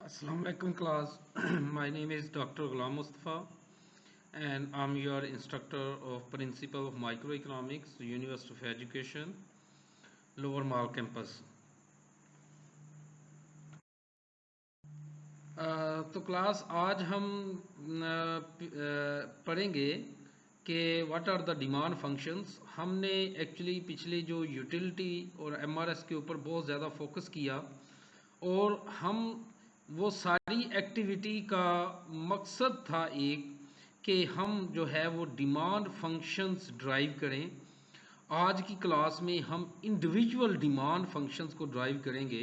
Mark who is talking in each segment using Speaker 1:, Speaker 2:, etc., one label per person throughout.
Speaker 1: Assalamu alaikum class. My name is Dr. Ghulam Mustafa and I'm your instructor of Principle of Microeconomics, University of Education, Lower Mall Campus. तो class आज हम पढ़ेंगे कि what are the demand functions. हमने actually पिछले जो utility और MRS के ऊपर बहुत ज़्यादा फोकस किया और हम वो सारी एक्टिविटी का मकसद था एक कि हम जो है वो डिमांड फंक्शंस ड्राइव करें। आज की क्लास में हम इंडिविजुअल डिमांड फंक्शंस को ड्राइव करेंगे।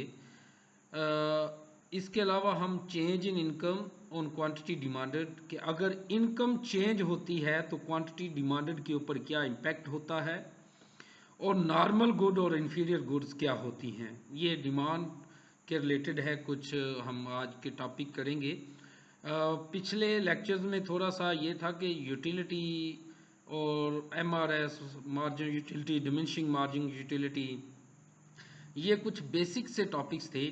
Speaker 1: इसके अलावा हम change in income on quantity demanded कि अगर इनकम चेंज होती है तो क्वांटिटी डिमांडेड के ऊपर क्या इम्पैक्ट होता है और नॉर्मल गुड और इन्फीरियर गुड्स क्या होती हैं। ये डिमांड के रिलेटेड है, कुछ हम आज के टॉपिक करेंगे। पिछले लेक्चर्स में थोड़ा सा ये था कि यूटिलिटी और MRS, margin utility, diminishing margin utility, ये कुछ बेसिक से टॉपिक्स थे।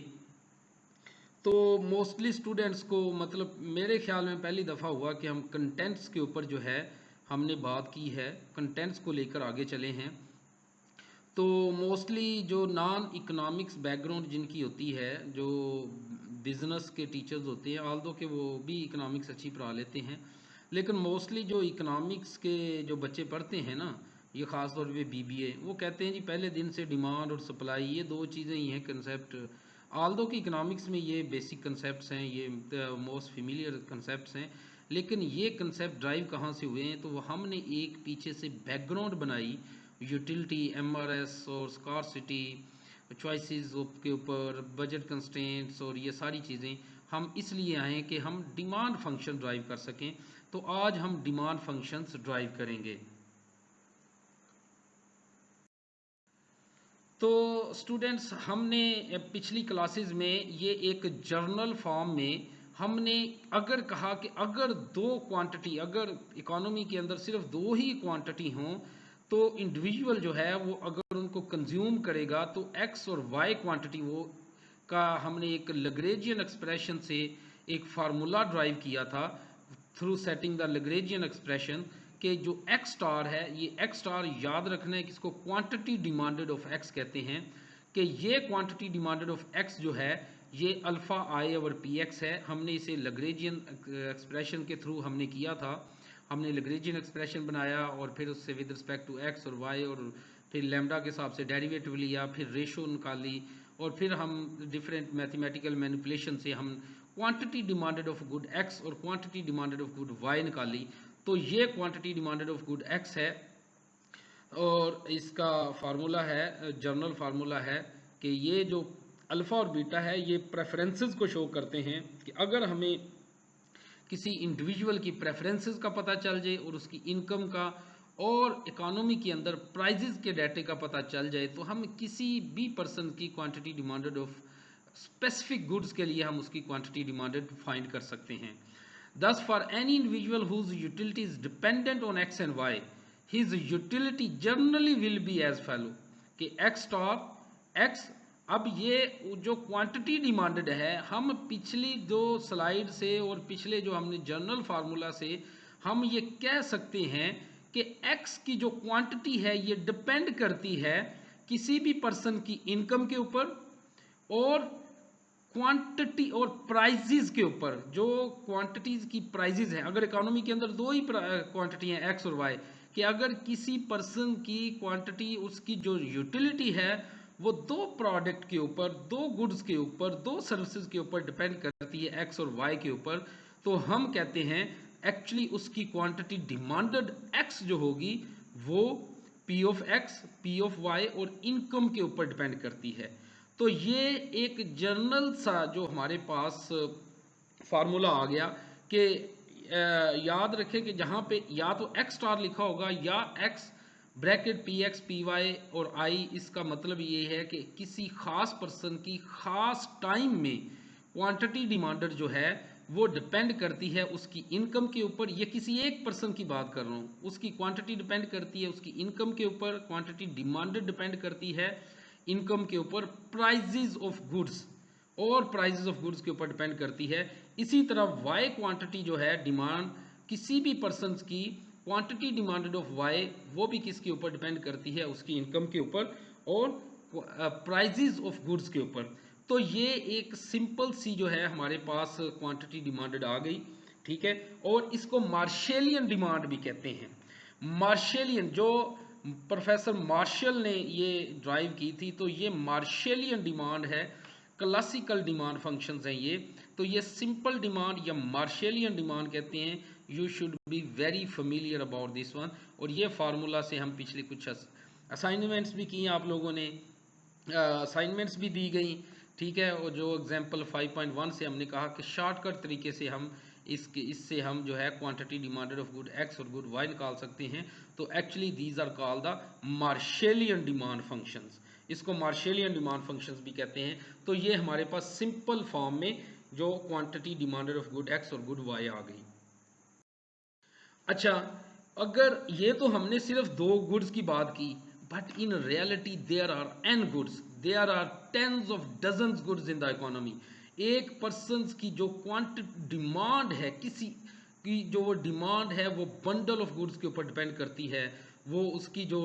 Speaker 1: तो मोस्टली स्टूडेंट्स को मतलब मेरे ख्याल में पहली दफ़ा हुआ कि हम कंटेंट्स के ऊपर जो है हमने बात की है, कंटेंट्स को लेकर आगे चले हैं। तो मोस्टली जो नॉन इकोनॉमिक्स बैकग्राउंड जिनकी होती है, जो बिज़नेस के टीचर्स होते हैं, आल्दो कि वो भी इकोनॉमिक्स अच्छी पढ़ा लेते हैं, लेकिन मोस्टली जो इकोनॉमिक्स के जो बच्चे पढ़ते हैं ना, ये ख़ास तौर पे बीबीए, वो कहते हैं जी पहले दिन से डिमांड और सप्लाई ये दो चीज़ें ही हैं कंसेप्ट। आल्दो कि इकोनॉमिक्स में ये बेसिक कंसेप्ट हैं, ये मोस्ट फेमिलियर कंसेप्ट हैं, लेकिन ये कंसेप्ट ड्राइव कहाँ से हुए हैं? तो हमने एक पीछे से बैकग्राउंड बनाई यूटिलिटी, एमआरएस और स्कार्सिटी, चॉइसेस के ऊपर, बजट कंस्ट्रेंट्स और ये सारी चीज़ें हम इसलिए आए हैं कि हम डिमांड फंक्शन ड्राइव कर सकें। तो आज हम डिमांड फंक्शंस ड्राइव करेंगे। तो स्टूडेंट्स, हमने पिछली क्लासेस में ये एक जर्नल फॉर्म में हमने अगर कहा कि अगर दो क्वांटिटी, अगर इकोनॉमी के अंदर सिर्फ दो ही क्वांटिटी हों तो इंडिविजुअल जो है वो अगर उनको कंज्यूम करेगा तो एक्स और वाई क्वांटिटी वो का हमने एक लग्रेजियन एक्सप्रेशन से एक फार्मूला ड्राइव किया था थ्रू सेटिंग द लग्रेजियन एक्सप्रेशन कि जो एक्स स्टार है, ये एक्स स्टार याद रखना है कि इसको क्वांटिटी डिमांडेड ऑफ एक्स कहते हैं, कि ये क्वांटिटी डिमांडेड ऑफ एक्स जो है ये अल्फ़ा आई ओवर पी एक्स है। हमने इसे लग्रेजियन एक्सप्रेशन के थ्रू हमने किया था, हमने लग्रेजियन एक्सप्रेशन बनाया और फिर उससे विद रिस्पेक्ट टू एक्स और वाई और फिर लैम्डा के हिसाब से डेरिवेटिव लिया, फिर रेशो निकाली और फिर हम डिफरेंट मैथमेटिकल मैनिपुलेशन से हम quantity demanded of good X और quantity demanded of good Y निकाली। तो ये quantity demanded of good X है और इसका फार्मूला है, जर्नल फार्मूला है कि ये जो अल्फ़ा और बीटा है ये प्रेफरेंसेस को शो करते हैं कि अगर हमें किसी इंडिविजुअल की प्रेफरेंसेस का पता चल जाए और उसकी इनकम का और इकोनॉमी के अंदर प्राइजेस के डाटे का पता चल जाए तो हम किसी भी पर्सन की quantity demanded of specific goods के लिए हम उसकी क्वांटिटी डिमांडेड फाइंड कर सकते हैं। Thus for any individual whose utility is dependent on X and Y, his utility generally will be as follow कि एक्स स्टार एक्स। अब ये जो क्वांटिटी डिमांडेड है, हम पिछली दो स्लाइड से और पिछले जो हमने जर्नल फार्मूला से हम ये कह सकते हैं कि x की जो क्वांटिटी है ये डिपेंड करती है किसी भी पर्सन की इनकम के ऊपर और क्वांटिटी और प्राइजेज के ऊपर। जो क्वांटिटीज की प्राइजेज हैं, अगर इकोनॉमी के अंदर दो ही क्वांटिटी हैं एक्स और वाई, कि अगर किसी पर्सन की क्वांटिटी, उसकी जो यूटिलिटी है वो दो प्रोडक्ट के ऊपर, दो गुड्स के ऊपर, दो सर्विसेज के ऊपर डिपेंड करती है एक्स और वाई के ऊपर, तो हम कहते हैं एक्चुअली उसकी क्वांटिटी डिमांडेड एक्स जो होगी वो P of X, P of Y और इनकम के ऊपर डिपेंड करती है। तो ये एक जर्नल सा जो हमारे पास फार्मूला आ गया कि याद रखें कि जहाँ पे या तो एक्स स्टार लिखा होगा या X bracket P X P Y और आई, इसका मतलब ये है कि किसी खास पर्सन की खास टाइम में क्वांटिटी डिमांडेड जो है वो डिपेंड करती है उसकी इनकम के ऊपर। ये किसी एक पर्सन की बात कर रहा हूँ, उसकी क्वांटिटी डिपेंड करती है उसकी इनकम के ऊपर, क्वांटिटी डिमांडेड डिपेंड करती है इनकम के ऊपर, प्राइजेज ऑफ गुड्स और प्राइजेस ऑफ गुड्स के ऊपर डिपेंड करती है। इसी तरह वाई क्वांटिटी जो है डिमांड किसी भी पर्सन की क्वांटिटी डिमांडेड ऑफ वाई वो भी किसके ऊपर डिपेंड करती है, उसकी इनकम के ऊपर और प्राइजेस ऑफ गुड्स के ऊपर। तो ये एक सिंपल सी जो है हमारे पास क्वांटिटी डिमांडेड आ गई, ठीक है। और इसको मार्शेलियन डिमांड भी कहते हैं। मार्शेलियन जो प्रोफेसर मार्शल ने ये ड्राइव की थी, तो ये मार्शेलियन डिमांड है। क्लासिकल डिमांड फंक्शंस हैं ये। तो ये सिंपल डिमांड या मार्शेलियन डिमांड कहते हैं। You should be very familiar about this one. और ये फार्मूला से हम पिछले कुछ असाइनमेंट्स भी किए आप लोगों ने, असाइनमेंट्स भी दी गई, ठीक है। और जो एग्जाम्पल 5.1 से हमने कहा कि शॉर्टकट तरीके से हम इससे हम जो है quantity demanded of good X और गुड वाई निकाल सकते हैं। तो actually these are called the Marshallian demand functions. इसको मार्शेलियन डिमांड फंक्शंस भी कहते हैं। तो ये हमारे पास सिंपल फॉर्म में जो quantity demanded of good X और गुड वाई आ गई। अच्छा, अगर ये तो हमने सिर्फ दो गुड्स की बात की, but in reality there are n goods, there are tens of dozens goods in the economy. एक पर्सन की जो क्वांटिटी डिमांड है, किसी की जो वो डिमांड है वो बंडल ऑफ गुड्स के ऊपर डिपेंड करती है। वो उसकी जो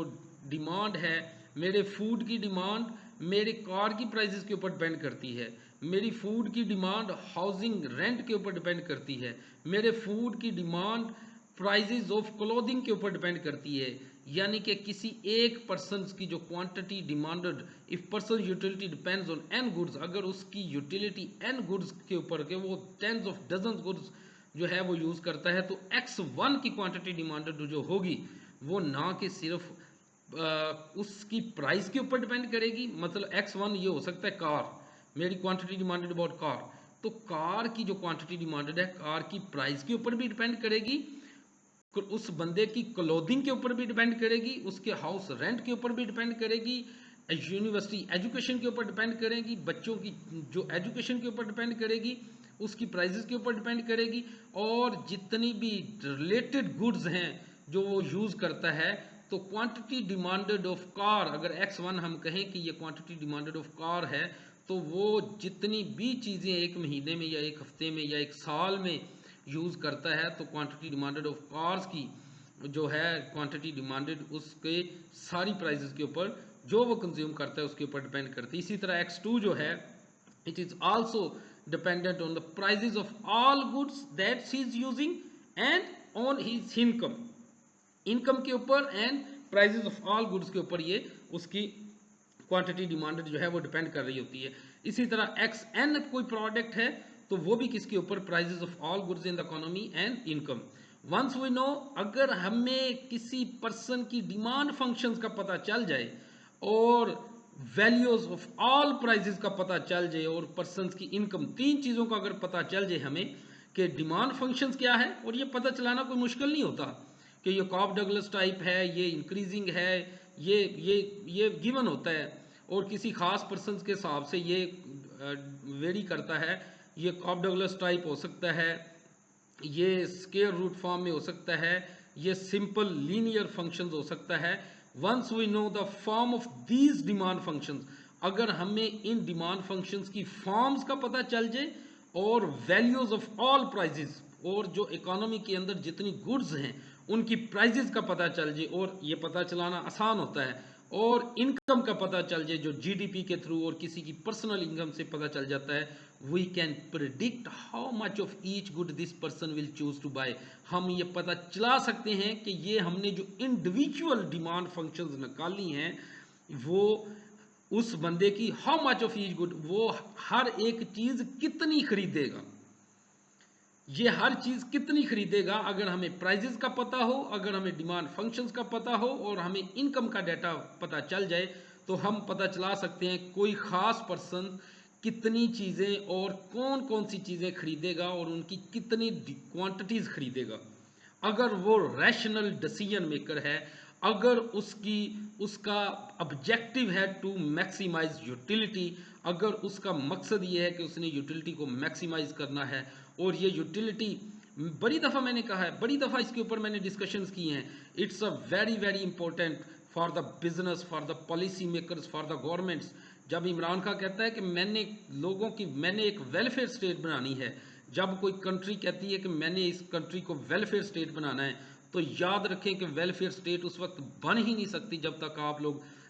Speaker 1: डिमांड है, मेरे फूड की डिमांड मेरे कार की प्राइसेस के ऊपर डिपेंड करती है। मेरी फूड की डिमांड हाउसिंग रेंट के ऊपर डिपेंड करती है। मेरे फूड की डिमांड प्राइजेज ऑफ क्लोथिंग के ऊपर डिपेंड करती है। यानी कि किसी एक पर्सन की जो quantity demanded, if person utility depends on an goods, अगर उसकी यूटिलिटी एन गुड्स के ऊपर के वो टेंस ऑफ डजन गुड्स जो है वो यूज़ करता है, तो x1 की क्वांटिटी डिमांडेड जो होगी वो ना कि सिर्फ उसकी प्राइस के ऊपर डिपेंड करेगी। मतलब x1 ये हो सकता है कार, मेरी क्वांटिटी डिमांडेड अबाउट कार, तो कार की जो क्वांटिटी डिमांडेड है कार की प्राइस के ऊपर भी डिपेंड करेगी, उस बंदे की क्लोथिंग के ऊपर भी डिपेंड करेगी, उसके हाउस रेंट के ऊपर भी डिपेंड करेगी, यूनिवर्सिटी एजुकेशन के ऊपर डिपेंड करेगी, बच्चों की जो एजुकेशन के ऊपर डिपेंड करेगी, उसकी प्राइसेस के ऊपर डिपेंड करेगी, और जितनी भी रिलेटेड गुड्स हैं जो वो यूज़ करता है। तो क्वांटिटी डिमांडेड ऑफ कार, अगर x1 हम कहें कि ये क्वांटिटी डिमांडेड ऑफ कार है, तो वो जितनी भी चीज़ें एक महीने में या एक हफ्ते में या एक साल में यूज़ करता है, तो क्वांटिटी डिमांडेड ऑफ कार्स की जो है क्वांटिटी डिमांडेड उसके सारी प्राइसेस के ऊपर जो वो कंज्यूम करता है उसके ऊपर डिपेंड करती है। इसी तरह x2 जो है, it is also dependent on the prices of all goods that she is using and on his income, income के ऊपर and prices of all goods के ऊपर ये उसकी क्वांटिटी डिमांडेड जो है वो डिपेंड कर रही होती है। इसी तरह XN कोई प्रोडक्ट है तो वो भी किसके ऊपर, prices of all goods in the economy and income. Once we know, अगर हमें किसी पर्सन की डिमांड फंक्शंस का पता चल जाए और वैल्यूज ऑफ ऑल प्राइजेस का पता चल जाए और पर्सन की इनकम, तीन चीज़ों का अगर पता चल जाए हमें कि डिमांड फंक्शंस क्या है, और ये पता चलाना कोई मुश्किल नहीं होता कि ये कॉब डगलस टाइप है, ये इंक्रीजिंग है, ये गिवन होता है, और किसी खास पर्सन के हिसाब से ये वेरी करता है। ये कॉब डगलस टाइप हो सकता है, ये स्केयर रूट फॉर्म में हो सकता है, ये सिंपल लीनियर फंक्शंस हो सकता है। Once we know the form of these demand functions, अगर हमें इन डिमांड फंक्शंस की फॉर्म्स का पता चल जाए और वैल्यूज ऑफ ऑल प्राइजेस, और जो इकोनॉमी के अंदर जितनी गुड्स हैं उनकी प्राइजेस का पता चल जाए, और ये पता चलाना आसान होता है, और इनकम का पता चल जाए जो जीडीपी के थ्रू और किसी की पर्सनल इनकम से पता चल जाता है, we can predict how much of each good this person will choose to buy. हम ये पता चला सकते हैं कि ये हमने जो इंडिविजुअल डिमांड फंक्शंस निकाली हैं वो उस बंदे की how much of each good, वो हर एक चीज कितनी खरीदेगा, ये हर चीज़ कितनी खरीदेगा। अगर हमें प्राइजेस का पता हो, अगर हमें डिमांड फंक्शंस का पता हो और हमें इनकम का डाटा पता चल जाए, तो हम पता चला सकते हैं कोई ख़ास पर्सन कितनी चीज़ें और कौन कौन सी चीज़ें खरीदेगा और उनकी कितनी क्वांटिटीज़ खरीदेगा। अगर वो रैशनल डिसीजन मेकर है, अगर उसका ऑब्जेक्टिव है टू मैक्सिमाइज यूटिलिटी, अगर उसका मकसद ये है कि उसने यूटिलिटी को मैक्सिमाइज करना है, और ये यूटिलिटी बड़ी दफ़ा मैंने कहा है, बड़ी दफ़ा इसके ऊपर मैंने डिस्कशंस की हैं, it's a very very important for the business, for the policy makers, for the governments, जब इमरान खान कहता है कि मैंने एक वेलफेयर स्टेट बनानी है, जब कोई कंट्री कहती है कि मैंने इस कंट्री को वेलफेयर स्टेट बनाना है, तो याद रखें कि वेलफेयर स्टेट उस वक्त बन ही नहीं सकती जब तक आप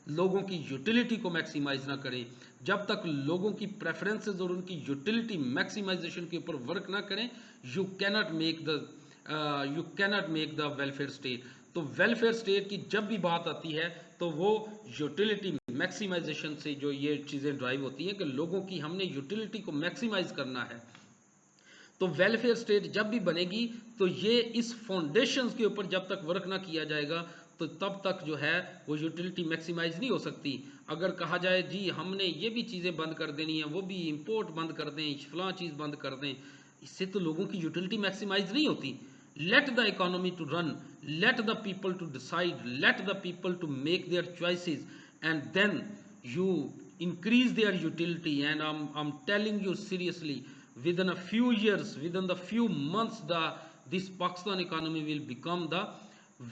Speaker 1: लोगों की यूटिलिटी को मैक्सिमाइज ना करें, जब तक लोगों की प्रेफरेंसेस और उनकी यूटिलिटी मैक्सिमाइजेशन के ऊपर वर्क ना करें। You cannot make the welfare state. तो वेलफेयर स्टेट की जब भी बात आती है तो वो यूटिलिटी मैक्सिमाइजेशन से जो ये चीज़ें ड्राइव होती हैं कि लोगों की हमने यूटिलिटी को मैक्सिमाइज करना है। तो वेलफेयर स्टेट जब भी बनेगी तो ये इस फाउंडेशंस के ऊपर जब तक वर्क ना किया जाएगा तो तब तक जो है वो यूटिलिटी मैक्सिमाइज नहीं हो सकती। अगर कहा जाए जी हमने ये भी चीज़ें बंद कर देनी है, वो भी इंपोर्ट बंद कर दें, फलां चीज़ बंद कर दें, इससे तो लोगों की यूटिलिटी मैक्सिमाइज नहीं होती। Let the economy to run, let the people to decide, let the people to make their choices, and then you increase their utility. And I'm telling you seriously, within a few years, within the few months, this Pakistan economy will become the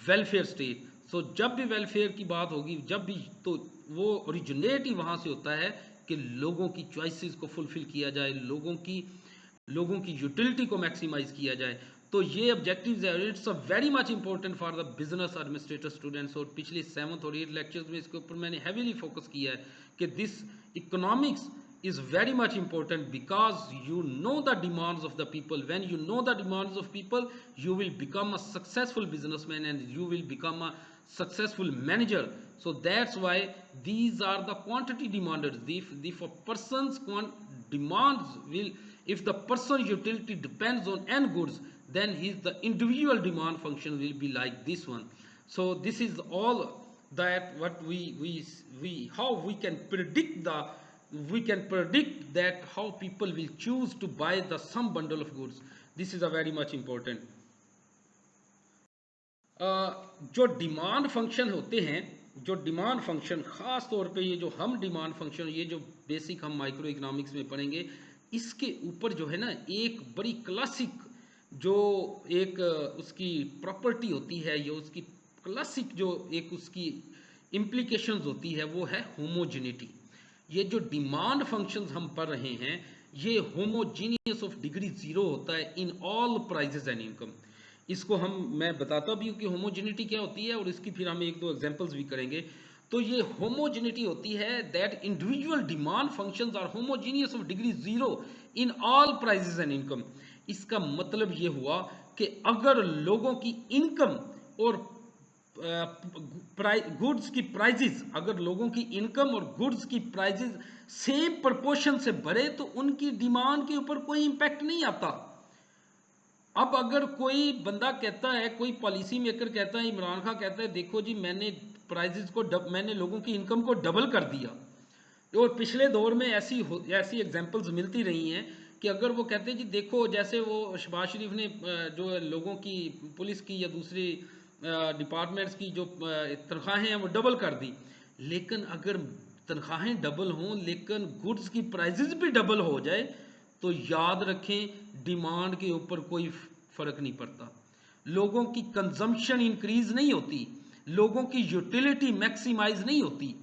Speaker 1: welfare state. So जब भी welfare की बात होगी, जब भी, तो वो originate ही वहाँ से होता है कि लोगों की चॉइसेस को फुलफिल किया जाए, लोगों की यूटिलिटी को मैक्सिमाइज किया जाए। तो ये ऑब्जेक्टिव्स है, it's a very much important for the business administrator students. और पिछले 7th और 8th लेक्चर्स में इसके ऊपर मैंने हैवीली फोकस किया है कि this economics is very much important because you know the demands of the people. When you know the demands of people, you will become a successful businessman and you will become a successful manager. So that's why these are the quantity demanders. If a person's demands will, if the person utility depends on n goods, then the individual demand function will be like this one. So this is all that what we how we can predict that how people will choose to buy the some bundle of goods. This is a very much important. जो demand function होते हैं, जो demand function ख़ास तौर पे ये जो हम डिमांड फंक्शन, ये जो बेसिक हम माइक्रो इकोनॉमिक्स में पढ़ेंगे, इसके ऊपर जो है ना एक बड़ी क्लासिक जो एक उसकी प्रॉपर्टी होती है, या उसकी क्लासिक जो एक उसकी इम्प्लीकेशंस होती है, वो है होमोजिनिटी। ये जो डिमांड फंक्शंस हम पढ़ रहे हैं, ये होमोजीनियस ऑफ डिग्री 0 होता है in all prices and income. इसको मैं बताता भी हूँ कि होमोजिनिटी क्या होती है, और इसकी फिर हम 1-2 एग्जांपल्स भी करेंगे। तो ये होमोजिनिटी होती है that individual demand functions are homogeneous of degree 0 in all prices and income. इसका मतलब ये हुआ कि अगर लोगों की इनकम और गुड्स की प्राइजेस, अगर लोगों की इनकम और गुड्स की प्राइजेस सेम प्रोपोर्शन से बढ़े तो उनकी डिमांड के ऊपर कोई इंपैक्ट नहीं आता। अब अगर कोई बंदा कहता है, कोई पॉलिसी मेकर कहता है, इमरान खान कहता है देखो जी मैंने प्राइजेस को मैंने लोगों की इनकम को डबल कर दिया, और पिछले दौर में ऐसी एग्जांपल्स मिलती रही हैं कि अगर वो कहते हैं जी देखो, जैसे वो शहबाज शरीफ ने जो लोगों की पुलिस की या दूसरी डिपार्टमेंट्स की जो तनख्वाहें हैं वो डबल कर दी, लेकिन अगर तनख्वाहें डबल हों लेकिन गुड्स की प्राइजेस भी डबल हो जाए तो याद रखें डिमांड के ऊपर कोई फ़र्क नहीं पड़ता, लोगों की कंजम्पशन इंक्रीज नहीं होती, लोगों की यूटिलिटी मैक्सिमाइज नहीं होती।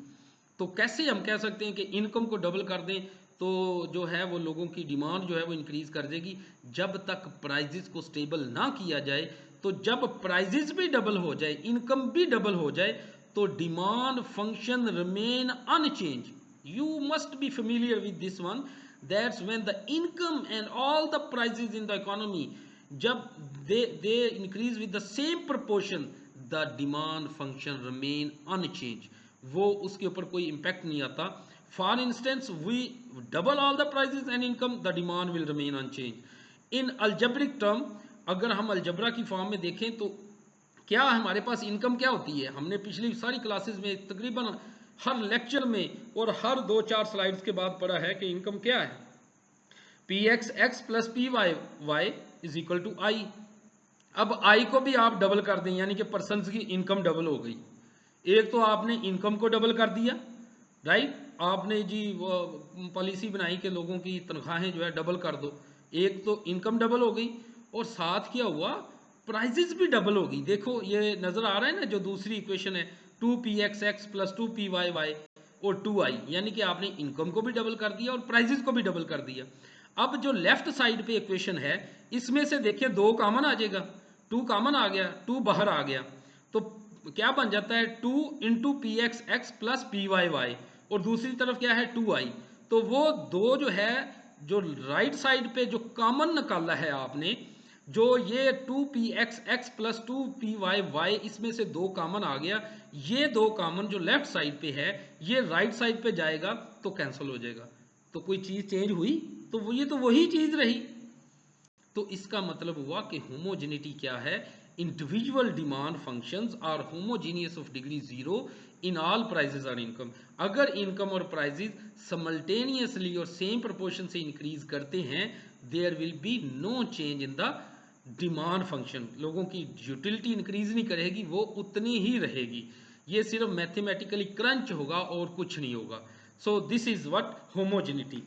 Speaker 1: तो कैसे हम कह सकते हैं कि इनकम को डबल कर दें तो जो है वो लोगों की डिमांड जो है वो इंक्रीज कर देगी? जब तक प्राइजेस को स्टेबल ना किया जाए, तो जब प्राइजेस भी डबल हो जाए, इनकम भी डबल हो जाए, तो demand function remain unchange. You must be familiar with this one, that's when the income and all the prices in the economy, जब they increase with the same proportion, the demand function remain unchange, वो उसके ऊपर कोई impact नहीं आता। For instance we double all the prices and income, the demand will remain unchange. In algebraic term, अगर हम algebra की फॉर्म में देखें तो क्या हमारे पास इनकम क्या होती है, हमने पिछली सारी क्लासेस में तकरीबन हर लेक्चर में और हर 2-4 स्लाइड्स के बाद पढ़ा है कि इनकम क्या है, P X X plus P Y Y is equal to I. अब आई को भी आप डबल कर दें, यानी कि पर्सन की इनकम डबल हो गई। एक तो आपने इनकम को डबल कर दिया, राइट, आपने जी वो पॉलिसी बनाई कि लोगों की तनख्वाहें जो है डबल कर दो, एक तो इनकम डबल हो गई और साथ क्या हुआ, प्राइजेस भी डबल हो गई। देखो ये नज़र आ रहा है ना, जो दूसरी इक्वेशन है 2px x plus 2py y, और 2i, यानी कि आपने इनकम को भी डबल कर दिया और प्राइजेस को भी डबल कर दिया। अब जो लेफ्ट साइड पे इक्वेशन है, इसमें से देखिए 2 कॉमन आ जाएगा, 2 कॉमन आ गया, 2 बाहर आ गया, तो क्या बन जाता है 2 into P X X plus P Y Y, और दूसरी तरफ क्या है 2i। तो वो दो जो है, जो राइट साइड पे जो कॉमन निकाला है आपने, जो ये 2px प्लस 2py इसमें से 2 कॉमन आ गया, ये 2 कॉमन जो लेफ्ट साइड पे है ये राइट साइड पे जाएगा तो कैंसिल हो जाएगा। तो कोई चीज़ चेंज हुई? तो वो ये तो वही चीज़ रही। तो इसका मतलब हुआ कि होमोजेनिटी क्या है, individual demand functions are homogeneous of degree 0 in all prices और इनकम। अगर इनकम और प्राइजेस समल्टेनियसली और सेम प्रोपोर्शन से इंक्रीज करते हैं, there will be no change in the demand function. लोगों की यूटिलिटी इंक्रीज नहीं करेगी, वो उतनी ही रहेगी। ये सिर्फ मैथमेटिकली क्रंच होगा और कुछ नहीं होगा। So this is what homogeneity.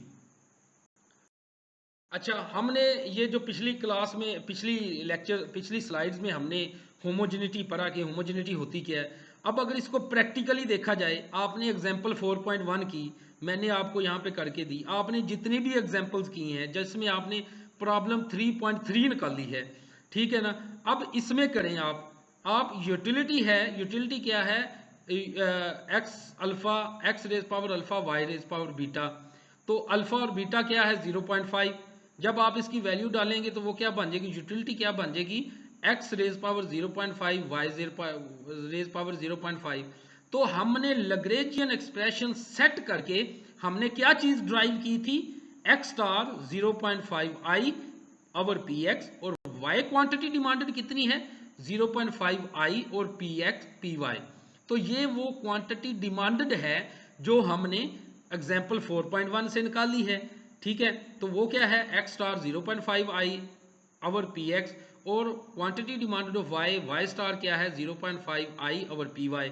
Speaker 1: अच्छा, हमने ये जो पिछली क्लास में, पिछली स्लाइड्स में हमने होमोजेनिटी पढ़ा कि होमोजेनिटी होती क्या है। अब अगर इसको प्रैक्टिकली देखा जाए, आपने एग्जांपल 4.1 की मैंने आपको यहाँ पे करके दी, आपने जितनी भी एग्जांपल्स की हैं जिसमें आपने प्रॉब्लम 3.3 निकाली है, ठीक है ना। अब इसमें करें आप यूटिलिटी है, यूटिलिटी क्या है, X alpha, X raise power alpha, Y raise power beta. तो अल्फा और बीटा क्या है 0.5। जब आप इसकी वैल्यू डालेंगे तो वो क्या बन जाएगी, यूटिलिटी क्या बन जाएगी, X raise power 0.5, Y raise power 0.5। तो हमने लग्रेंजियन एक्सप्रेशन सेट करके हमने क्या चीज ड्राइव की थी, x star 0.5 I over P X, और वाई क्वांटिटी डिमांडेड कितनी है 0.5 आई और पी एक्स पी वाई। तो ये वो क्वांटिटी डिमांडेड है जो हमने एग्जाम्पल 4.1 से निकाली है, ठीक है। तो वो क्या है, X star 0.5 I over P X, और quantity demanded of Y, Y star क्या है 0.5 I over P Y.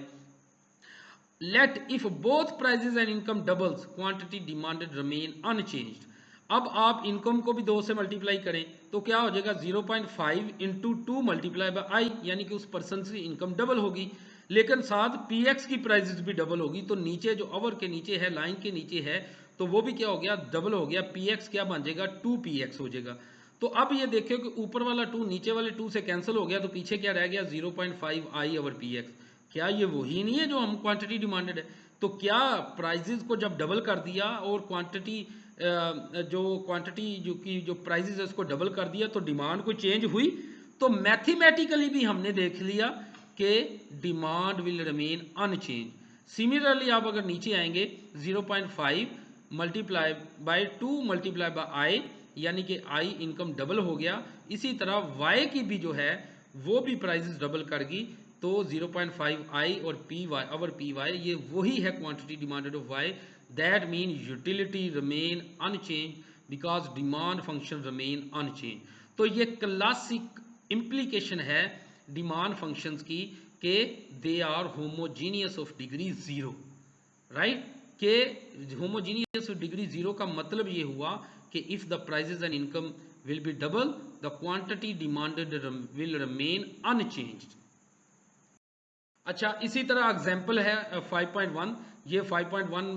Speaker 1: Let if both prices and income doubles quantity demanded remain unchanged. अब आप इनकम को भी 2 से मल्टीप्लाई करें तो क्या हो जाएगा 0.5 इंटू 2 मल्टीप्लाई बाई आई, यानी कि उस पर्सन की इनकम डबल होगी, लेकिन साथ पी एक्स की प्राइजेस भी डबल होगी। तो नीचे जो अवर के नीचे है, लाइन के नीचे है, तो वो भी क्या हो गया, डबल हो गया। पी एक्स क्या बन जाएगा 2px हो जाएगा। तो अब ये देखिए कि ऊपर वाला 2 नीचे वाले 2 से कैंसिल हो गया, तो पीछे क्या रह गया 0.5 आई ओवर पी एक्स। क्या ये वही नहीं है जो हम क्वांटिटी डिमांडेड है? तो क्या प्राइजेस को जब डबल कर दिया और क्वांटिटी जो की जो प्राइजेस है उसको डबल कर दिया, तो डिमांड कोई चेंज हुई? तो मैथमेटिकली भी हमने देख लिया कि demand will remain unchange. Similarly आप अगर नीचे आएंगे 0.5 multiply by 2 multiply by I, यानी कि आई इनकम डबल हो गया। इसी तरह वाई की भी जो है वो भी प्राइजेस डबल करगी, तो 0.5 आई और P Y over P Y ये वही है quantity demanded of Y. That mean utility remain unchange because demand function remain unchange. तो ये क्लासिक इम्प्लीकेशन है डिमांड फंक्शंस की कि they are homogeneous of degree 0, right. के होमोजीनियस ऑफ डिग्री 0 का मतलब ये हुआ कि if the prices and income will be double, the quantity demanded will remain unchanged. अच्छा, इसी तरह एग्जाम्पल है 5.1, ये 5.1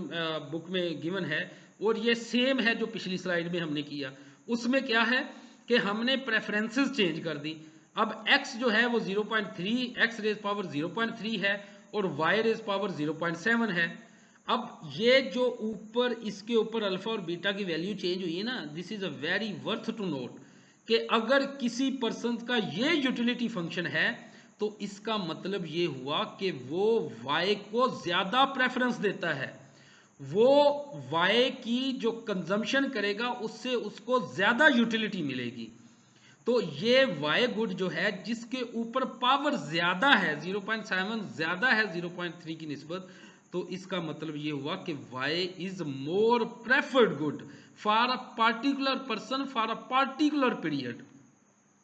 Speaker 1: बुक में गिवन है, और ये सेम है जो पिछली स्लाइड में हमने किया। उसमें क्या है कि हमने प्रेफरेंसेस चेंज कर दी। अब x जो है वो 0.3, एक्स रेज पावर 0.3 है, और y रेज पावर 0.7 है। अब ये जो ऊपर इसके ऊपर अल्फा और बीटा की वैल्यू चेंज हुई है ना, this is a very worth to note कि अगर किसी पर्सन का ये यूटिलिटी फंक्शन है तो इसका मतलब ये हुआ कि वो y को ज्यादा प्रेफरेंस देता है, वो y की जो कंजम्पशन करेगा उससे उसको ज्यादा यूटिलिटी मिलेगी। तो ये y गुड जो है जिसके ऊपर पावर ज्यादा है 0.7 ज्यादा है 0.3 की निस्बत, तो इसका मतलब ये हुआ कि y is more preferred good for a particular person for a particular period.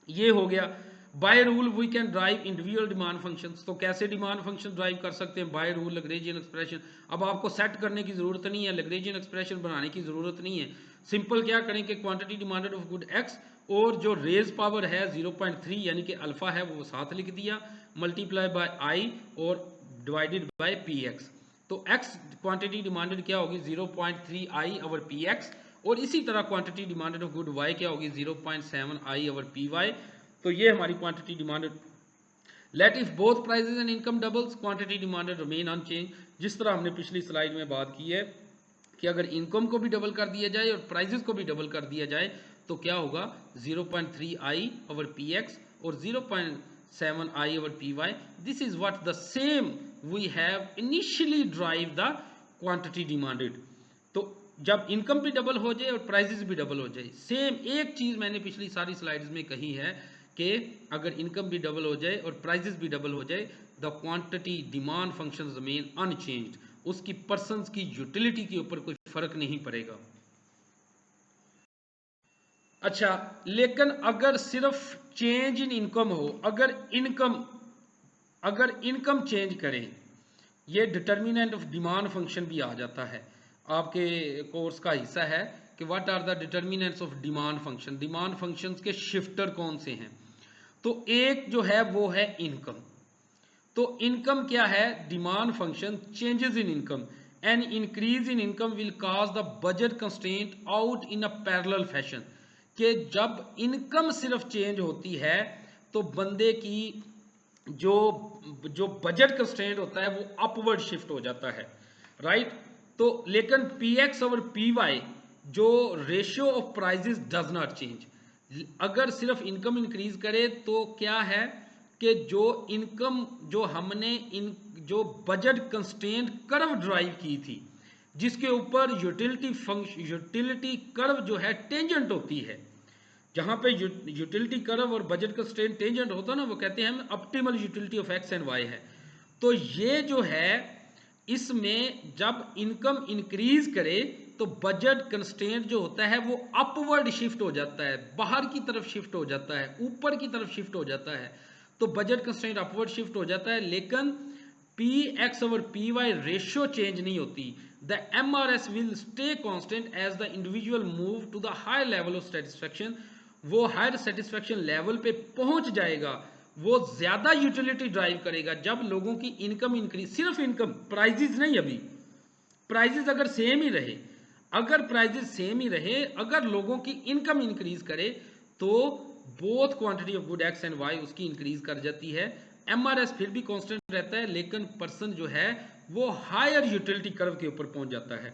Speaker 1: ये हो गया। By rule we can drive individual demand functions. तो कैसे डिमांड फंक्शन ड्राइव कर सकते हैं, बाय रूल लैग्रेंजियन एक्सप्रेशन। अब आपको सेट करने की जरूरत नहीं है, लैग्रेंजियन एक्सप्रेशन बनाने की जरूरत नहीं है। सिंपल क्या करें कि quantity demanded of good X और जो रेज पावर है 0.3 यानी कि अल्फा है वो साथ लिख दिया, मल्टीप्लाई बाय आई और डिवाइडेड बाय पी एक्स। तो x क्वांटिटी डिमांडेड क्या होगी 0.3 I ओवर px, और इसी तरह quantity demanded of good y क्या होगी 0.7 I ओवर py। तो ये हमारी quantity demanded. Let if both prices and income doubles quantity demanded remain unchange. जिस तरह हमने पिछली स्लाइड में बात की है कि अगर इनकम को भी डबल कर दिया जाए और प्राइजेस को भी डबल कर दिया जाए तो क्या होगा 0.3 I ओवर px और 0.7 I over py। This is what the same we have initially drive the quantity demanded. तो जब इनकम भी डबल हो जाए और प्राइजेस भी डबल हो जाए, सेम एक चीज मैंने पिछली सारी स्लाइड्स में कही है कि अगर इनकम भी डबल हो जाए और प्राइजेस भी डबल हो जाए, the quantity demand function remain unchanged, उसकी पर्संस की यूटिलिटी के ऊपर कोई फर्क नहीं पड़ेगा। अच्छा, लेकिन अगर सिर्फ चेंज इन इनकम हो, अगर इनकम चेंज करें, ये डिटर्मिनेंट ऑफ डिमांड फंक्शन भी आ जाता है, आपके कोर्स का हिस्सा है कि what are the determinants of demand function, demand functions के शिफ्टर कौन से हैं। तो एक जो है वो है इनकम। तो इनकम क्या है, demand function changes in income and increase in income will cause the budget constraint out in a parallel fashion, कि जब इनकम सिर्फ चेंज होती है तो बंदे की जो जो बजट कंस्ट्रेंट होता है वो अपवर्ड शिफ्ट हो जाता है, राइट। तो लेकिन पी एक्स और पी वाई जो ratio of prices does not change. अगर सिर्फ इनकम इंक्रीज करे तो क्या है कि जो इनकम जो हमने जो बजट कंस्ट्रेंट कर्व ड्राइव की थी, जिसके ऊपर यूटिलिटी कर्व जो है टेंजेंट होती है, जहां पे यूटिलिटी कर्व और बजट कंस्ट्रेंट टेंजेंट होता है ना, वो कहते हैं हम optimal utility of X and Y है। तो ये जो है इसमें जब इनकम इंक्रीज करे तो बजट कंस्ट्रेंट जो होता है वो अपवर्ड शिफ्ट हो जाता है, बाहर की तरफ शिफ्ट हो जाता है, ऊपर की तरफ शिफ्ट हो जाता है। तो बजट कंस्ट्रेंट अपवर्ड शिफ्ट हो जाता है, लेकिन P X over P Y ratio change नहीं होती। The M R S will stay constant as the individual move to the high level of satisfaction. वो हायर सेटिस्फैक्शन लेवल पे पहुंच जाएगा, वो ज्यादा यूटिलिटी ड्राइव करेगा जब लोगों की इनकम इंक्रीज, सिर्फ इनकम, प्राइजेस नहीं। अभी प्राइजेस अगर सेम ही रहे, अगर प्राइजेस सेम ही रहे, अगर लोगों की इनकम इंक्रीज करे तो both quantity of good X and Y उसकी इंक्रीज कर जाती है। एमआरएस फिर भी कांस्टेंट रहता है, लेकिन पर्सन जो है वो हायर यूटिलिटी कर्व के ऊपर पहुंच जाता है।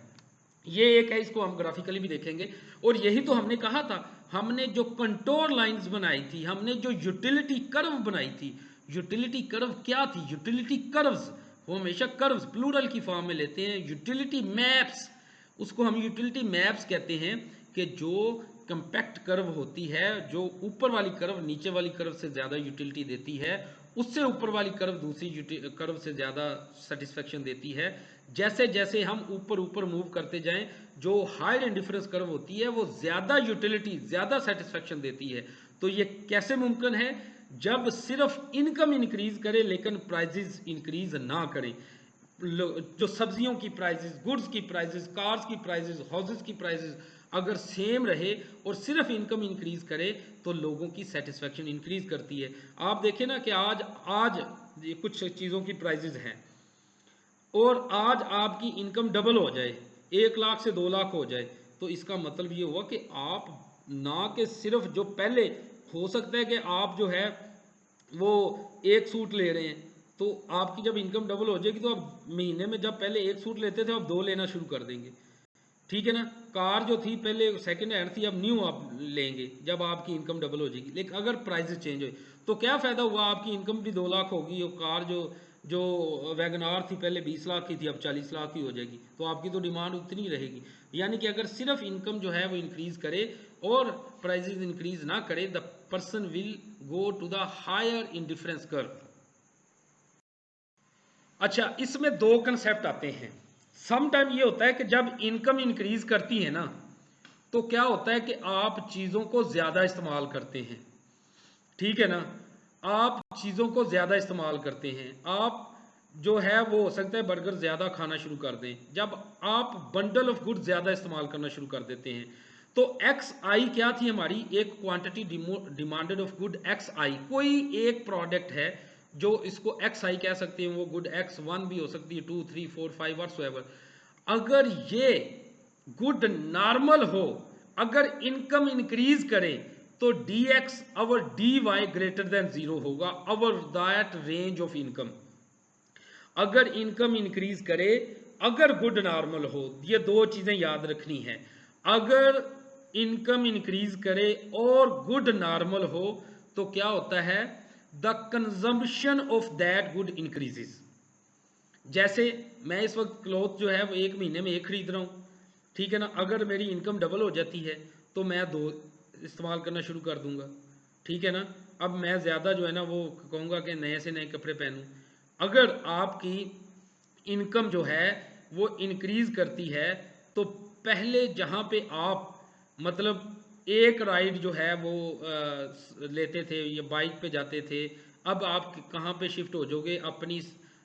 Speaker 1: ये एक है, इसको हम ग्राफिकली भी देखेंगे। और यही तो हमने कहा था, हमने जो कंट्रोल लाइंस बनाई थी, हमने जो यूटिलिटी कर्व बनाई थी, यूटिलिटी कर्व क्या थी, यूटिलिटी कर्व्स, वो हमेशा कर्व्स प्लूरल की फॉर्म में लेते हैं। यूटिलिटी मैप्स, उसको हम यूटिलिटी मैप्स कहते हैं, कि जो कंपैक्ट कर्व होती है, जो ऊपर वाली कर्व नीचे वाली कर्व से ज़्यादा यूटिलिटी देती है, उससे ऊपर वाली कर्व दूसरी कर्व से ज़्यादा सेटिस्फेक्शन देती है। जैसे जैसे हम ऊपर ऊपर मूव करते जाएं, जो हायर इंडिफरेंस कर्व होती है वो ज़्यादा यूटिलिटी, ज़्यादा सेटिस्फेक्शन देती है। तो ये कैसे मुमकिन है, जब सिर्फ इनकम इंक्रीज करे लेकिन प्राइजेस इंक्रीज ना करें। जो सब्जियों की प्राइजेस, गुड्स की प्राइजेस, कार्स की प्राइजेस, हाउसेस की प्राइजेस अगर सेम रहे और सिर्फ इनकम इंक्रीज करे तो लोगों की सेटिस्फेक्शन इंक्रीज करती है। आप देखें ना कि आज आज ये कुछ चीज़ों की प्राइजेस हैं और आज आपकी इनकम डबल हो जाए, 1 लाख से 2 लाख हो जाए, तो इसका मतलब ये हुआ कि आप ना कि सिर्फ जो पहले हो सकता है कि आप जो है वो एक सूट ले रहे हैं, तो आपकी जब इनकम डबल हो जाएगी तो आप महीने में जब पहले एक सूट लेते थे आप 2 लेना शुरू कर देंगे, ठीक है ना। कार जो थी पहले सेकंड हैंड थी, अब न्यू आप लेंगे जब आपकी इनकम डबल हो जाएगी। लेकिन अगर प्राइसेस चेंज हुए तो क्या फ़ायदा हुआ, आपकी इनकम भी 2 लाख होगी और कार जो जो वैगनार थी पहले 20 लाख की थी अब 40 लाख की हो जाएगी, तो आपकी तो डिमांड उतनी रहेगी। यानी कि अगर सिर्फ इनकम जो है वो इंक्रीज करे और प्राइजेस इंक्रीज ना करे, the person will go to the higher indifference curve. अच्छा, इसमें 2 कंसेप्ट आते हैं। सम टाइम ये होता है कि जब इनकम इंक्रीज करती है ना, तो क्या होता है कि आप चीज़ों को ज़्यादा इस्तेमाल करते हैं, ठीक है ना। आप चीज़ों को ज़्यादा इस्तेमाल करते हैं, आप जो है वो हो सकता है बर्गर ज़्यादा खाना शुरू कर दें। जब आप बंडल ऑफ गुड ज़्यादा इस्तेमाल करना शुरू कर देते हैं, तो एक्स आई क्या थी हमारी, एक quantity demanded of good X I, कोई एक प्रोडक्ट है जो इसको एक्स आई कह सकते हैं, वो गुड X1 भी हो सकती है, 2 3 4 5 व्हाटसोएवर। अगर ये गुड नॉर्मल हो, अगर इनकम इंक्रीज करे तो dx अवर dy ग्रेटर देन 0 होगा, अवर दैट रेंज ऑफ इनकम। अगर इनकम इंक्रीज करे, अगर गुड नॉर्मल हो, ये दो चीजें याद रखनी है। अगर इनकम इंक्रीज करे और गुड नॉर्मल हो तो क्या होता है, the consumption of that good increases. जैसे मैं इस वक्त क्लॉथ जो है वो 1 महीने में 1 खरीद रहा हूँ, ठीक है ना। अगर मेरी इनकम डबल हो जाती है तो मैं 2 इस्तेमाल करना शुरू कर दूंगा, ठीक है ना। अब मैं ज़्यादा जो है ना वो कहूँगा कि नए से नए कपड़े पहनूँ। अगर आपकी इनकम जो है वो इंक्रीज करती है तो पहले जहाँ पे आप मतलब एक राइड जो है वो लेते थे या बाइक पे जाते थे, अब आप कहाँ पे शिफ्ट हो जाओगे, अपनी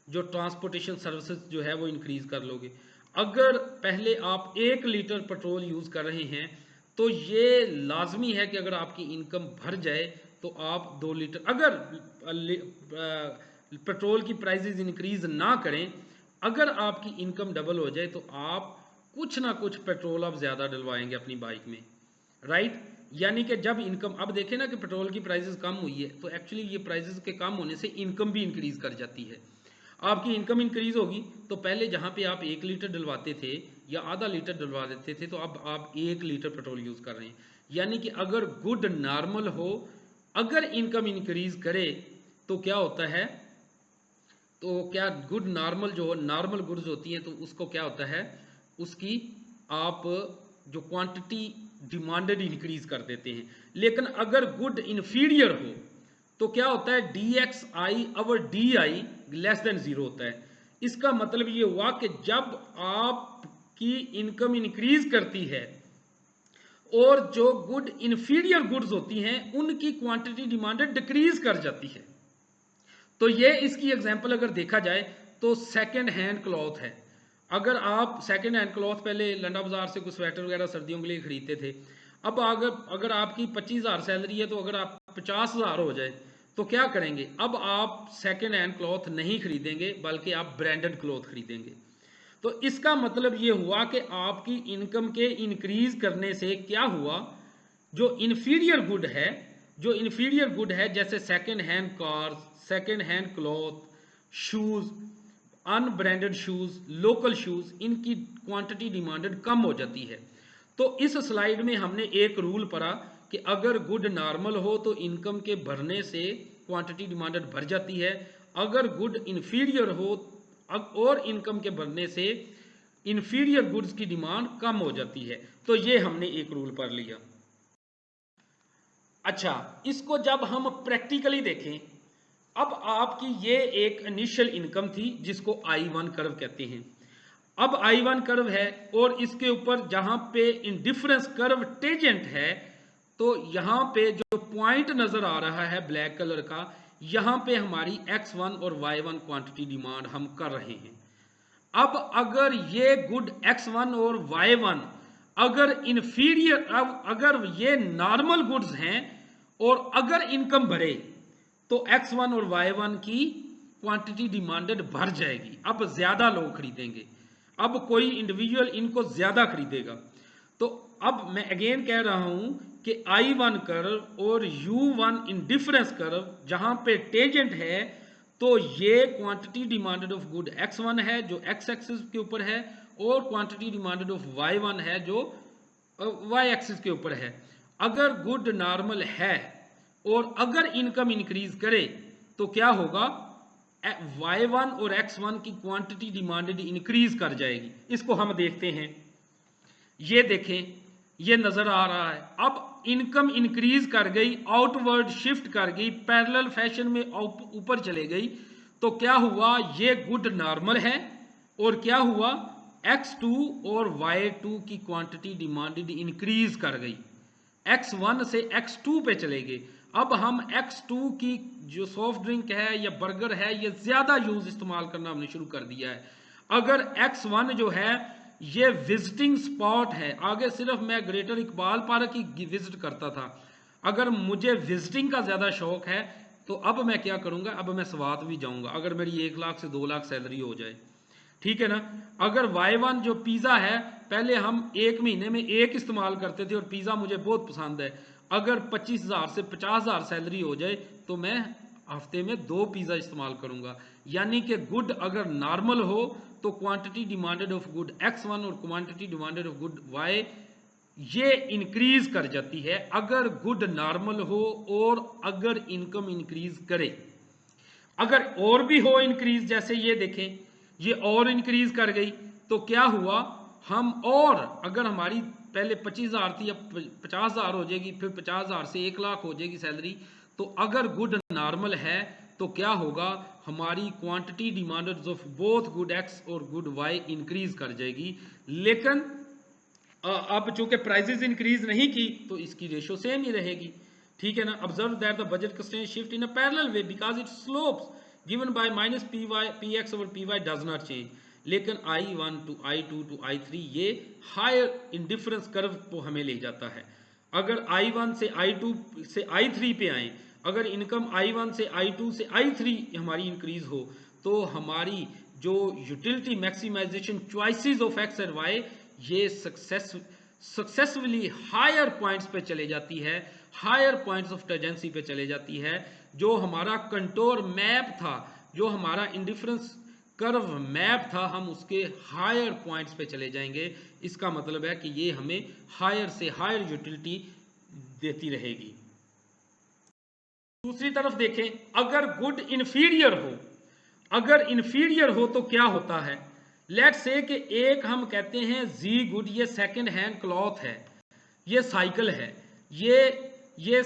Speaker 1: जो ट्रांसपोर्टेशन सर्विसेज जो है वो इंक्रीज कर लोगे। अगर पहले आप 1 लीटर पेट्रोल यूज़ कर रहे हैं तो ये लाजमी है कि अगर आपकी इनकम भर जाए तो आप 2 लीटर, अगर पेट्रोल की प्राइसेस इंक्रीज ना करें, अगर आपकी इनकम डबल हो जाए तो आप कुछ ना कुछ पेट्रोल आप ज़्यादा डलवाएंगे अपनी बाइक में, राइट। यानी कि जब इनकम, अब देखें ना कि पेट्रोल की प्राइसेस कम हुई है तो एक्चुअली ये प्राइसेस के कम होने से इनकम भी इंक्रीज कर जाती है। आपकी इनकम इंक्रीज होगी तो पहले जहाँ पे आप 1 लीटर डलवाते थे या आधा लीटर डलवा देते थे तो अब आप 1 लीटर पेट्रोल यूज़ कर रहे हैं। यानी कि अगर गुड नॉर्मल हो, अगर इनकम इंक्रीज करे तो क्या होता है, तो क्या गुड नॉर्मल जो नॉर्मल गुड्स होती हैं तो उसको क्या होता है, उसकी आप जो क्वांटिटी डिमांडेड इंक्रीज कर देते हैं। लेकिन अगर गुड इन्फीरियर हो तो क्या होता है, dxi अवर डी लेस देन 0 होता है। इसका मतलब ये हुआ कि जब आपकी इनकम इंक्रीज करती है और जो गुड इन्फीरियर गुड्स होती हैं उनकी क्वांटिटी डिमांडेड डिक्रीज कर जाती है। तो ये इसकी एग्जांपल अगर देखा जाए तो सेकंड हैंड क्लॉथ है। अगर आप सेकंड हैंड क्लॉथ पहले लंडा बाजार से कुछ स्वेटर वगैरह सर्दियों के लिए खरीदते थे, अब अगर आपकी 25,000 सैलरी है तो अगर आप 50,000 हो जाए तो क्या करेंगे, अब आप सेकंड हैंड क्लॉथ नहीं खरीदेंगे बल्कि आप ब्रांडेड क्लॉथ खरीदेंगे। तो इसका मतलब ये हुआ कि आपकी इनकम के इंक्रीज करने से क्या हुआ, जो इन्फीरियर गुड है, जो इन्फीरियर गुड है जैसे second hand cars, second hand cloth, shoes, unbranded shoes, local shoes, इनकी क्वांटिटी डिमांडेड कम हो जाती है। तो इस स्लाइड में हमने एक रूल पढ़ा कि अगर गुड नॉर्मल हो तो इनकम के भरने से क्वांटिटी डिमांडेड भर जाती है, अगर गुड इन्फीरियर हो और इनकम के बढ़ने से इन्फीरियर गुड्स की डिमांड कम हो जाती है। तो ये हमने एक रूल पढ़ लिया। अच्छा, इसको जब हम प्रैक्टिकली देखें, अब आपकी ये एक इनिशियल इनकम थी जिसको I1 कर्व कहते हैं। अब I1 कर्व है और इसके ऊपर जहां पे इंडिफरेंस कर्व टेंजेंट है तो यहां पे जो पॉइंट नजर आ रहा है ब्लैक कलर का, यहां पे हमारी X1 और Y1 क्वांटिटी डिमांड हम कर रहे हैं। अब अगर ये गुड X1 और Y1 अगर इन्फीरियर, अब अगर ये नॉर्मल गुड्स हैं और अगर इनकम बढ़े तो X1 और Y1 की क्वांटिटी डिमांडेड भर जाएगी, अब ज्यादा लोग खरीदेंगे, अब कोई इंडिविजुअल इनको ज्यादा खरीदेगा। तो अब मैं अगेन कह रहा हूं कि I1 कर्व और U1 इंडिफरेंस कर्व जहां पे टेंजेंट है तो ये quantity demanded of good X1 है जो X एक्सिस के ऊपर है और क्वांटिटी डिमांडेड ऑफ Y1 है जो Y एक्सिस के ऊपर है। अगर गुड नॉर्मल है और अगर इनकम इंक्रीज करे तो क्या होगा, Y1 और X1 की क्वांटिटी डिमांडेड इंक्रीज कर जाएगी। इसको हम देखते हैं, ये देखें, ये नजर आ रहा है। अब इनकम इंक्रीज कर गई, आउटवर्ड शिफ्ट कर गई, पैरेलल फैशन में ऊपर चले गई, तो क्या हुआ, ये गुड नॉर्मल है और क्या हुआ, X2 और Y2 की क्वांटिटी डिमांडेड इंक्रीज कर गई, X1 से X2 पे चले गए। अब हम X2 की जो सॉफ्ट ड्रिंक है या बर्गर है ये ज्यादा यूज इस्तेमाल करना हमने शुरू कर दिया है। अगर X1 जो है ये विजिटिंग स्पॉट है, आगे सिर्फ मैं ग्रेटर इकबाल पार्क ही विजिट करता था, अगर मुझे विजिटिंग का ज़्यादा शौक है तो अब मैं क्या करूँगा, अब मैं स्वात भी जाऊँगा अगर मेरी 1 लाख से 2 लाख सैलरी हो जाए, ठीक है ना। अगर Y1 जो पिज़्ज़ा है, पहले हम 1 महीने में एक इस्तेमाल करते थे और पिज़्ज़ा मुझे बहुत पसंद है, अगर 25,000 से 50,000 सैलरी हो जाए तो मैं हफ्ते में 2 पिज़्ज़ा इस्तेमाल करूँगा। यानी कि गुड अगर नॉर्मल हो तो quantity demanded of good X1 और quantity demanded of good Y ये इंक्रीज कर जाती है अगर गुड नॉर्मल हो और अगर इनकम इंक्रीज करे। अगर और भी हो इंक्रीज, जैसे ये देखें ये और इंक्रीज कर गई तो क्या हुआ, हम और अगर हमारी पहले 25,000 थी अब 50,000 हो जाएगी, फिर 50,000 से 1 लाख हो जाएगी सैलरी, तो अगर गुड नॉर्मल है तो क्या होगा, हमारी quantity demanded of both good X और गुड वाई इंक्रीज कर जाएगी। लेकिन अब चूंकि प्राइसेस इंक्रीज नहीं की तो इसकी रेशो सेम ही रहेगी, ठीक है ना। Observe that the budget constraint shift in a parallel way because it slopes given by minus P Y P X over P Y does not change. लेकिन I1 to I2 to I3 ये higher indifference curve को हमें ले जाता है। अगर I1 से I2 से I3 पे आए, अगर इनकम I1 से I2 से I3 हमारी इंक्रीज हो तो हमारी जो utility maximisation choices of X और वाई ये सक्सेसफुली हायर पॉइंट्स पे चले जाती है, हायर पॉइंट्स ऑफ टेंडेंसी पे चले जाती है। जो हमारा कंटोर मैप था, जो हमारा इंडिफरेंस कर्व मैप था, हम उसके हायर पॉइंट्स पे चले जाएंगे। इसका मतलब है कि ये हमें हायर से हायर यूटिलिटी देती रहेगी। दूसरी तरफ देखें, अगर गुड इन्फीरियर हो, अगर इन्फीरियर हो तो क्या होता है, लेट्स से कि एक हम कहते हैं जी गुड, ये सेकंड हैंड क्लॉथ है, ये साइकिल है, ये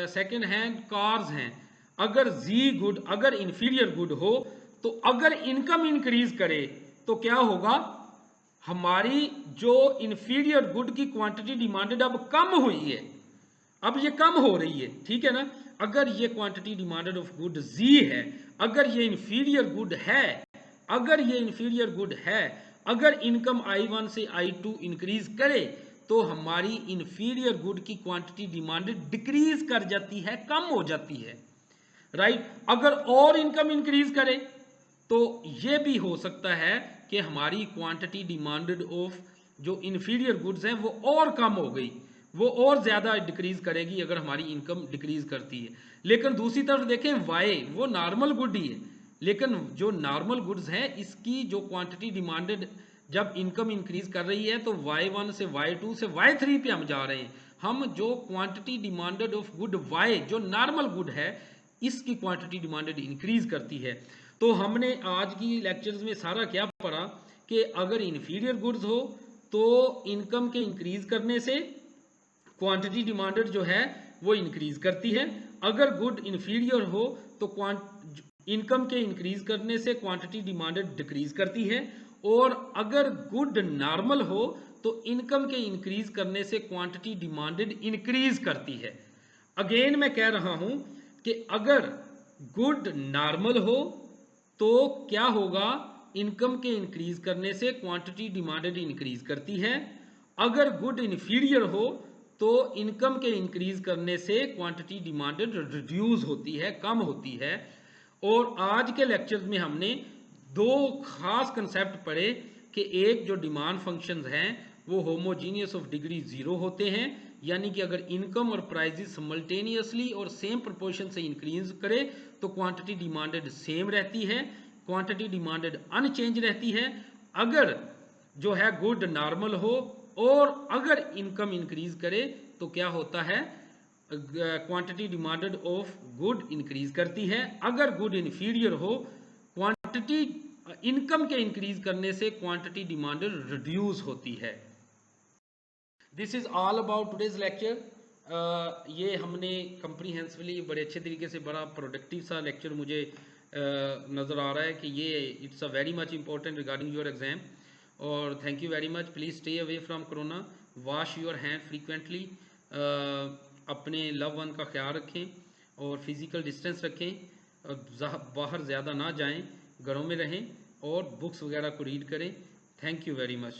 Speaker 1: सेकंड हैंड कार्स हैं। अगर जी गुड, अगर इन्फीरियर गुड हो तो अगर इनकम इंक्रीज करे तो क्या होगा, हमारी जो इन्फीरियर गुड की क्वांटिटी डिमांडेड अब कम हुई है, अब ये कम हो रही है, ठीक है ना। अगर ये क्वांटिटी डिमांडेड ऑफ गुड जी है, अगर ये इंफीरियर गुड है, अगर ये इंफीरियर गुड है, अगर इनकम I1 से I2 इंक्रीज करे तो हमारी इंफीरियर गुड की क्वांटिटी डिमांडेड डिक्रीज कर जाती है, कम हो जाती है, राइट। अगर और इनकम इंक्रीज करे तो ये भी हो सकता है कि हमारी क्वांटिटी डिमांडेड ऑफ जो इंफीरियर गुड्स हैं वो और कम हो गई, वो और ज़्यादा डिक्रीज करेगी अगर हमारी इनकम डिक्रीज करती है। लेकिन दूसरी तरफ देखें वाई, वो नॉर्मल गुड ही है, लेकिन जो नॉर्मल गुड्स हैं इसकी जो क्वांटिटी डिमांडेड जब इनकम इंक्रीज कर रही है तो Y1 से Y2 से Y3 पे हम जा रहे हैं। हम जो quantity demanded of good Y जो नॉर्मल गुड है इसकी क्वांटिटी डिमांडेड इंक्रीज करती है। तो हमने आज की लेक्चर्स में सारा क्या पढ़ा कि अगर इन्फीरियर गुड्स हो तो इनकम के इंक्रीज करने से क्वांटिटी डिमांडेड जो है वो इंक्रीज करती है, अगर गुड इन्फीरियर हो तो इनकम के इंक्रीज करने से क्वांटिटी डिमांडेड डिक्रीज करती है, और अगर गुड नॉर्मल हो तो इनकम के इंक्रीज करने से क्वांटिटी डिमांडेड इंक्रीज करती है। अगेन मैं कह रहा हूं कि अगर गुड नॉर्मल हो तो क्या होगा, इनकम के इंक्रीज करने से क्वांटिटी डिमांडेड इंक्रीज करती है, अगर गुड इन्फीरियर हो तो इनकम के इंक्रीज करने से क्वांटिटी डिमांडेड रिड्यूस होती है, कम होती है। और आज के लेक्चर्स में हमने दो खास कंसेप्ट पढ़े कि एक जो डिमांड फंक्शंस हैं वो होमोजीनियस ऑफ डिग्री 0 होते हैं, यानी कि अगर इनकम और प्राइजेस सिमल्टेनियसली और सेम प्रोपोर्शन से इंक्रीज करे तो क्वांटिटी डिमांडेड सेम रहती है, क्वांटिटी डिमांडेड अनचेंज रहती है। अगर जो है गुड नॉर्मल हो और अगर इनकम इंक्रीज करे तो क्या होता है, quantity demanded of good increase करती है, अगर गुड इन्फीरियर हो क्वांटिटी इनकम के इंक्रीज करने से क्वांटिटी डिमांडेड रिड्यूस होती है। This is all about today's lecture. ये हमने कंप्रीहेंसिवली बड़े अच्छे तरीके से, बड़ा प्रोडक्टिव सा लेक्चर मुझे नज़र आ रहा है कि ये it's a very much important regarding your exam. और thank you very much. Please stay away from corona, wash your hand frequently, अपने लव वन का ख्याल रखें और फिज़िकल डिस्टेंस रखें, बाहर ज़्यादा ना जाएं, घरों में रहें और बुक्स वगैरह को रीड करें। Thank you very much.